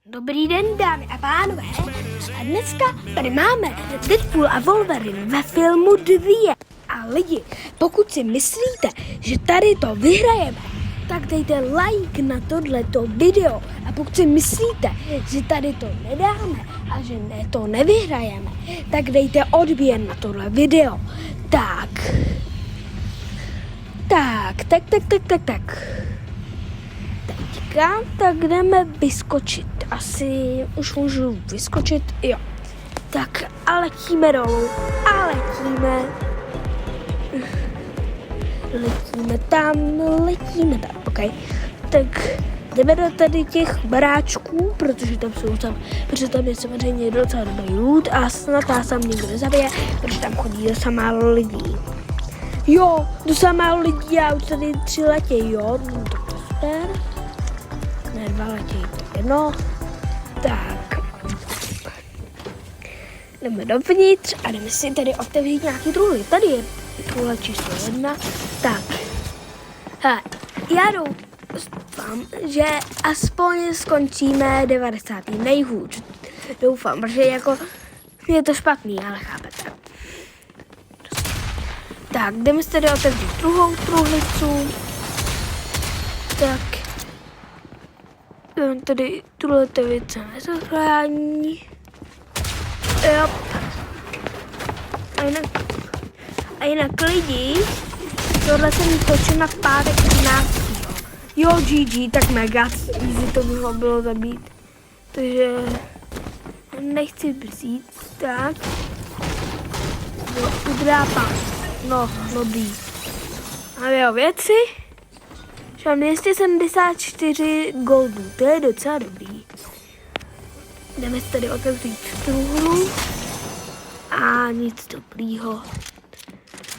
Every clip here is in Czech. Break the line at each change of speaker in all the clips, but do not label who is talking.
Dobrý den, dámy a pánové. A dneska tady máme Deadpool a Wolverine ve filmu 2. A lidi, pokud si myslíte, že tady to vyhrajeme, tak dejte like na tohleto video. A pokud si myslíte, že tady to nedáme a že to nevyhrajeme, tak dejte odběr na tohle video. Tak. Teďka, tak jdeme vyskočit. Asi už můžu vyskočit, jo. Tak a letíme dolů. Letíme tam, ok. Tak jdeme do tady těch baráčků, protože tam je samozřejmě docela dobrý loot a snad nás tam nikdo nezabije, protože tam chodí docela málo lidí. Jo, docela málo lidí, já už tady 3 letějí, jo, no, tak to super. Ne, 2 letějí, no, tak. Jdeme dovnitř a jdeme si tady otevřít nějaký druhy. Tady je truhle číslo 1, tak. Hele, já doufám, že aspoň skončíme 90. nejhůř. Doufám, protože jako je to špatný, ale chápete. Tak, jdeme si tady otevřít druhou truhlicu. Tak. Tady tuhle věc nezachrání. Jop. A jinak lidi, tohle jsem točil na pátek 13. Jo, GG, tak mega easy to bylo zabít. Takže nechci brzít, tak. Udrápám. No, dobrý. A jo, věci. Mám 274 goldů, to je docela dobrý. Jdeme si tady otevřít truhlu. A nic dobrýho.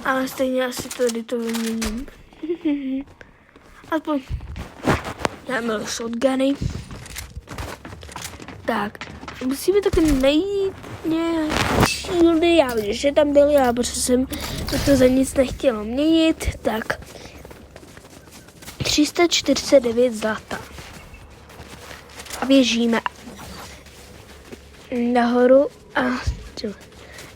Ale stejně asi tady to vyměním. Aspoň dáme shotguny. Tak, musíme taky najít nějaké shieldy. Já vím, že tam byly, ale protože jsem to za nic nechtěla měnit. Tak, 349 zlata. A běžíme nahoru a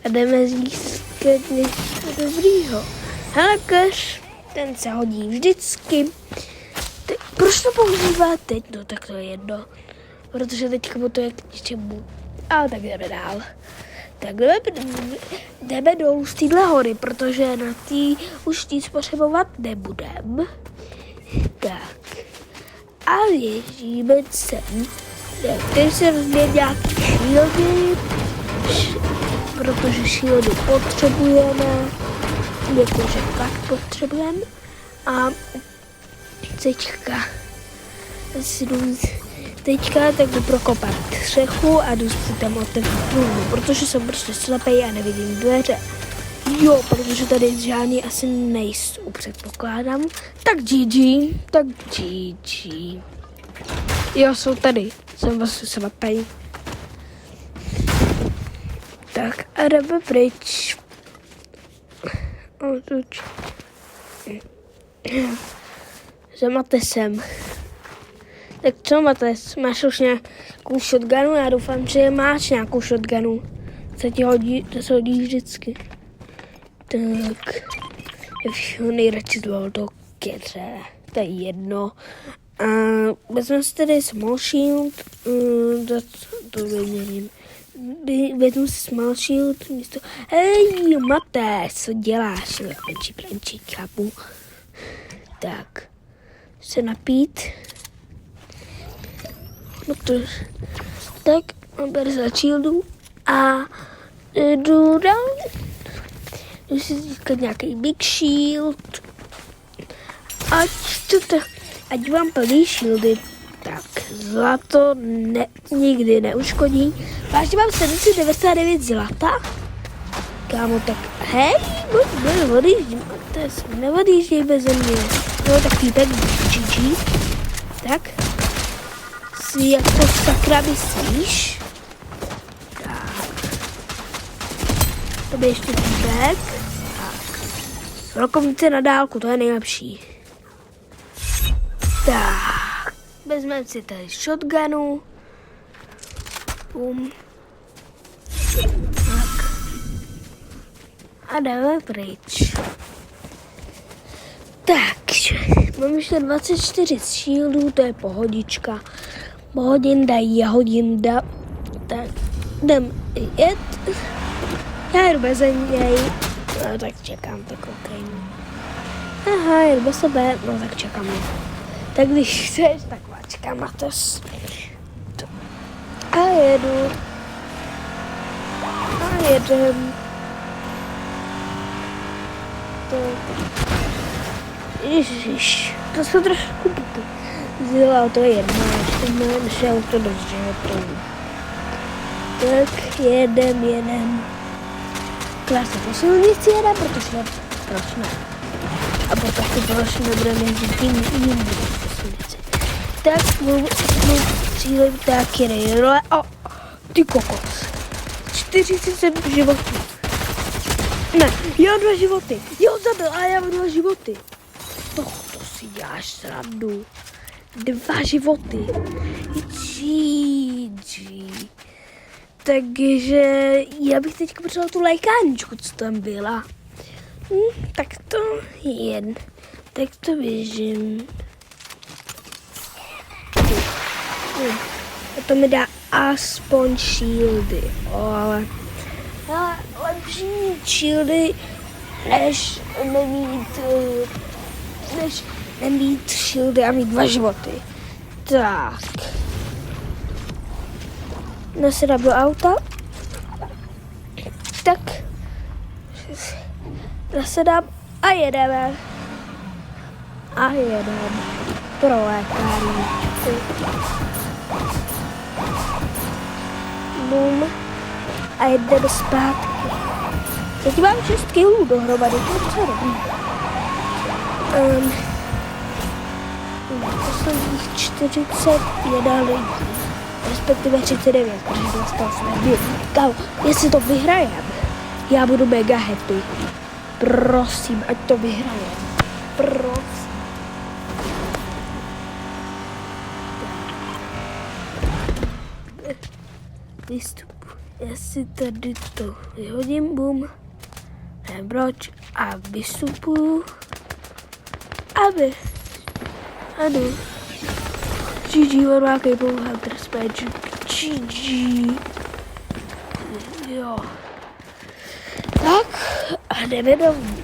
jdeme získat něco dobrýho. Helekař, ten se hodí vždycky. Proč to používat teď? No tak to je jedno. Protože teďka to je k ničemu. Ale tak jdeme dál. Tak jdeme dolů z téhle hory, protože na tý už nic potřebovat nebudem. Tak. A běžíme sem. Teď jsem vzměl nějaký shieldy, protože shieldy potřebujeme, jakože fakt potřebujeme. A teďka tak jdu prokopat střechu a jdu si tam otevřít truhlu, protože jsem prostě slepej a nevidím dveře. Jo, protože tady žádný asi nejsou, předpokládám. Tak GG. Jo, jsou tady. Jsem vlastně slepej. Tak a jdeme pryč. Za Matesem. Tak co, Mates? Máš už nějakou shotgunu? Já doufám, že máš nějakou shotgunu. To se hodí vždycky. Tak. Já nejradši zval do keře. To je jedno. A vezmu si tady small shield. To vyměním. Vezmu si small shield místo. Hej, Mates, co děláš? Prančí, chápu. Tak. Se napít. No to, tak, ber za shieldu a jdu dál. Jdu si získat nějaký big shield. Ať vám plný shieldy. Tak, zlato nikdy neuškodí. Vážně mám 799 zlata. Kámo, tak hej, neodjížděj beze mě. No tak týpek, GG. Tak. Jak to sakra myslíš? Tak. To by ještě týpek. Tak. Rokovnice na dálku, to je nejlepší. Tak. Vezmeme si tady shotgunu. Bum. Tak. A jdeme pryč. Takže, mám ještě 24 shieldů, to je pohodička. Hodinda. Tak, jdem jet. Já jdu bez něj. No, tak čekám, tak okej. Aha, jedu bez sebe, no tak čekám. Tak když chceš, tak čekám na to. A jedu. A jedem. Ježiš, to jsou trošku zjela, to je jedno, ještě auto do životu. Tak jedem. Krásně po silnici jedem, protože proč ne? A potom proč nebudeme jezdit jindy po silnici. Tak můj cílem tak je role. O, ty kokos. 47 životů. Ne, já mám 2 životy. Jo, zabil, ale já mám 2 životy. To si děláš srandu. 2 životy. GG. Takže já bych teď potřeboval tu lékárničku, co tam byla. Tak to jen. Tak to běžím. A to mi dá aspoň shieldy. Ale lepší shieldy, než nemít shieldy a mít 2 životy. Tak. Nasedám do auta. Tak. Nasedám a jedeme. Pro lékárničku. Bum. A jedeme zpátky. Teď mám 6 kilů dohromady, to je docela dobrý. Posledních 41 lidí, respektive 39, protože dostal jsme 2. Kámo, jestli to vyhrajem, já budu mega happy. Prosím, ať to vyhrajem. Prosím. Vystup. Já si tady to vyhodím, bum, nevím proč, a vystupuju, aby, ano, GG, Warmarky, Hunter Spage, GG, jo, tak, a jdeme domů,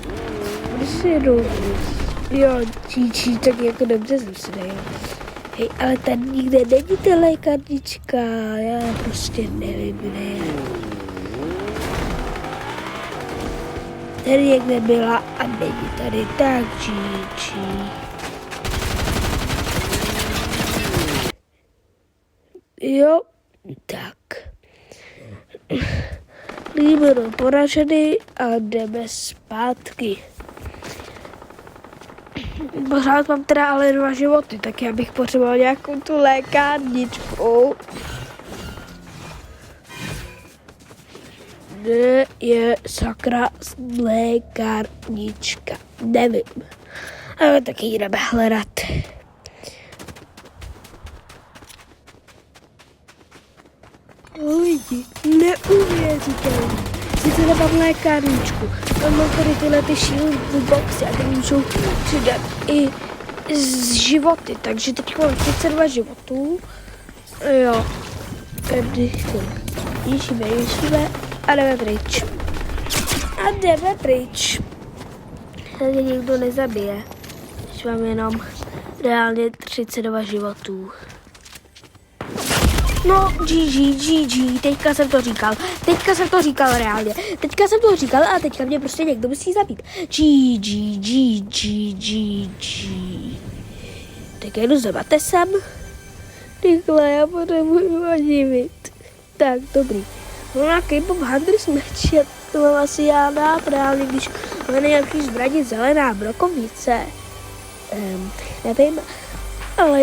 jo, GG, tak jako dobře jsem si dejel. Hej, ale tady nikde není ta lékárnička, já prostě nevím, kde je. Tady někde byla a není tady, tak GG. Jo, tak. Líbilo poraženy a jdeme zpátky. Pořád mám teda ale 2 životy, tak já bych potřeboval nějakou tu lékárničku. Kde je sakra lékárnička? Nevím. Ale taky jdeme hledat. Lidi, neuvěřitelné. Sice nemám lékárničku, mám tady tyhle ty shield boxy a ty můžou přidat i z životy, takže teď mám 32 životů. Jo, tady jížíme a jdeme pryč. Tady nikdo nezabije, když mám jenom reálně 32 životů. No, GG, teďka jsem to říkal reálně. Teďka jsem to říkal a teďka mě prostě někdo musí zabít. GG. Tak jedu za Matesem. Rychle, já potřebuji odivit. Tak, dobrý. No na K-pop Hunters match, to mám asi já dát reálně, když mám nějaký zbraně zelená brokovnice. Nevím. Ale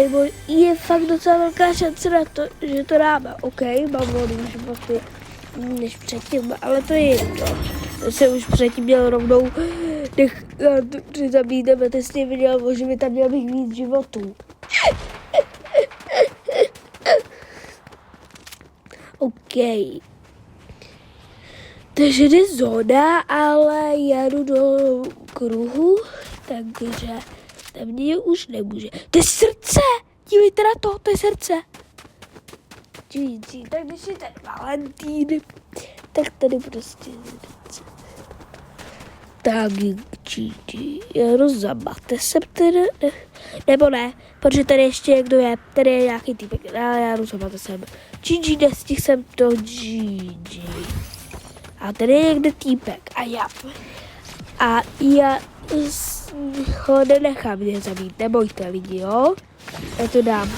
je fakt docela velká šance na to, že to dáme. OK, mám volný životy než předtím, ale to je jedno. To jsem už předtím měl rovnou, když zabídeme, ty jsi viděl, že by tam měl bych víc životů. OK. Takže jde zóna, ale já jdu do kruhu, takže tam mě už nemůže. To je srdce! Dívejte na to, to je srdce. Tak když je ten Valentín, tak tady prostě srdce. Tak, rozabate se teda, nebo ne, protože tady ještě někdo je, tady je nějaký týpek, ale já rozabate sem. GG, nestihl jsem to, GG. A tady je někde týpek a já ho nenechám mě zabít, nebojte lidi, jo? Já to dám.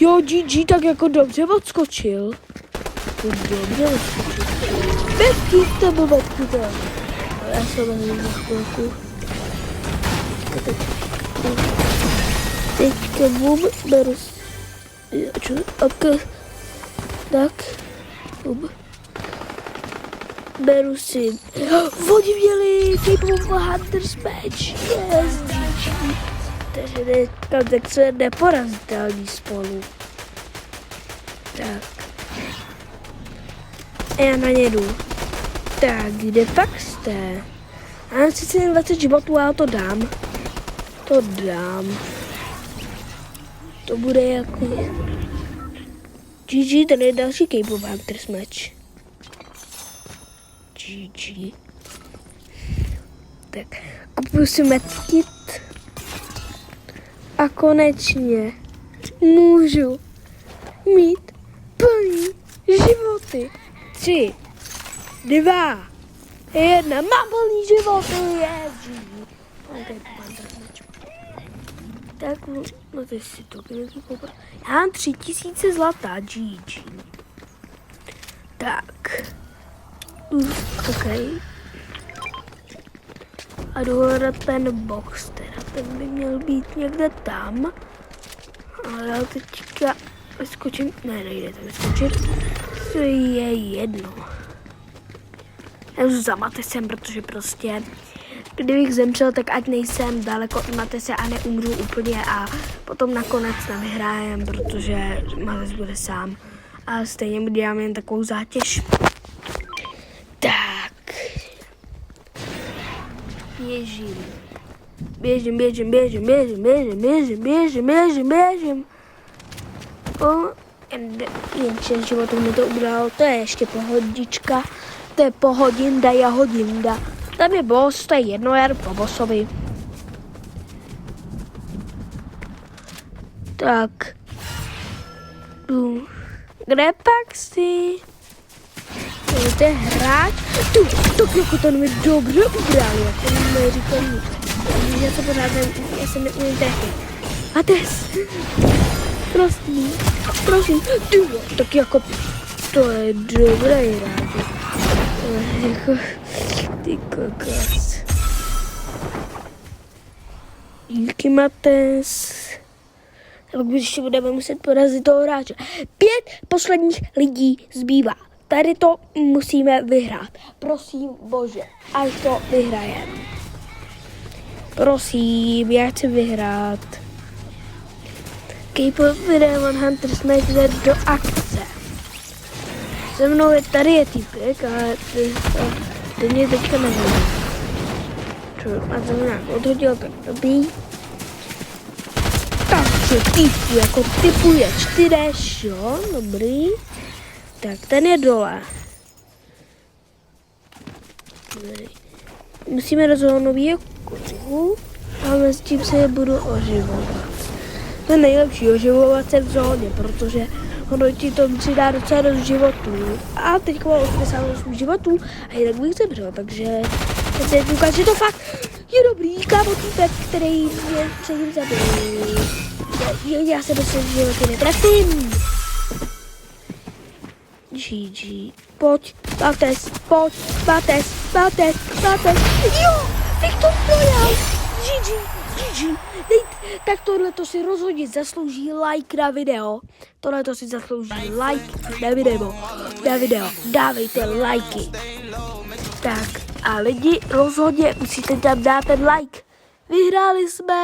Jo, GG tak jako dobře odskočil. Dobře odskočil. Medkit to byl medkit to. Já jsem na za chvilku. Teďka beru. Tak. Beru si. Oni měli Capable Hunter's Match. Yes, GG. Takže tak se neporazitelní spolu. Tak. A já na ně jdu. Tak, kde pak jste? Já mám sice jen 20 životů, ale to dám. To bude jako... GG, tady je další Capable Hunter's Match. GG. Tak, kupuju si medkit. A konečně můžu mít plný životy. 3, 2, 1. Mám plný životy. Ježí. Tak, no ty si to koupit. Já mám 3000 zlatá. GG. Tak. OK. A jdu hledat ten box, teda ten by měl být někde tam. Ale já teďka vyskočím, nejde to vyskočit. To je jedno. Já už za Matesem, protože prostě, kdybych zemřel, tak ať nejsem daleko od Matese a neumřu úplně a potom nakonec nevyhrájem, protože Mates bude sám. A stejně mu dělám jen takovou zátěž. Tak. Běžím. Jenže životu mi to ubralo, to je ještě pohodička. To je pohodinda, jahodinda. Tam je boss, to je jedno, já jdu po bossovi. Tak. Kde pak jsi? To je hráč. Tak jako ten mi dobře ubral, jako mi říkal nic. Já se pořád já se neumím trefit. Mates. Prosím. Tak jako to je dobrý hráč. Jako ty kokos. Díky Mates. Tak ještě budeme muset porazit toho hráče. 5 posledních lidí zbývá. Tady to musíme vyhrát. Prosím, Bože, až to vyhrajeme. Prosím, já chci vyhrát. Capable Hunter's Match jde do akce. Se mnou tady je týpek, ale ten mě teďka nehodí. A jsem nějak odhodil, tak dobrý. Takže týpku, jako typuje 4, jo, dobrý. Tak, ten je dole. Musíme rozhodnout nový kruhu a mezi tím se je budu oživovat. To je nejlepší oživovat se v zóně, protože ono ti to přidá docela dost životů. A teď mám 88 životů a jinak bych zemřel, takže se ukáže, že to fakt je dobrý kámo týpek, který mě předtím zabil. Já se do svých životů netrefím. GG. Pojď, Mates. Jo, Viktor projel. GG. Tak tohleto si rozhodně zaslouží like na video. Tohleto si zaslouží like na video. Dávejte lajky. Tak a lidi, rozhodně musíte tam dát ten like. Vyhráli jsme.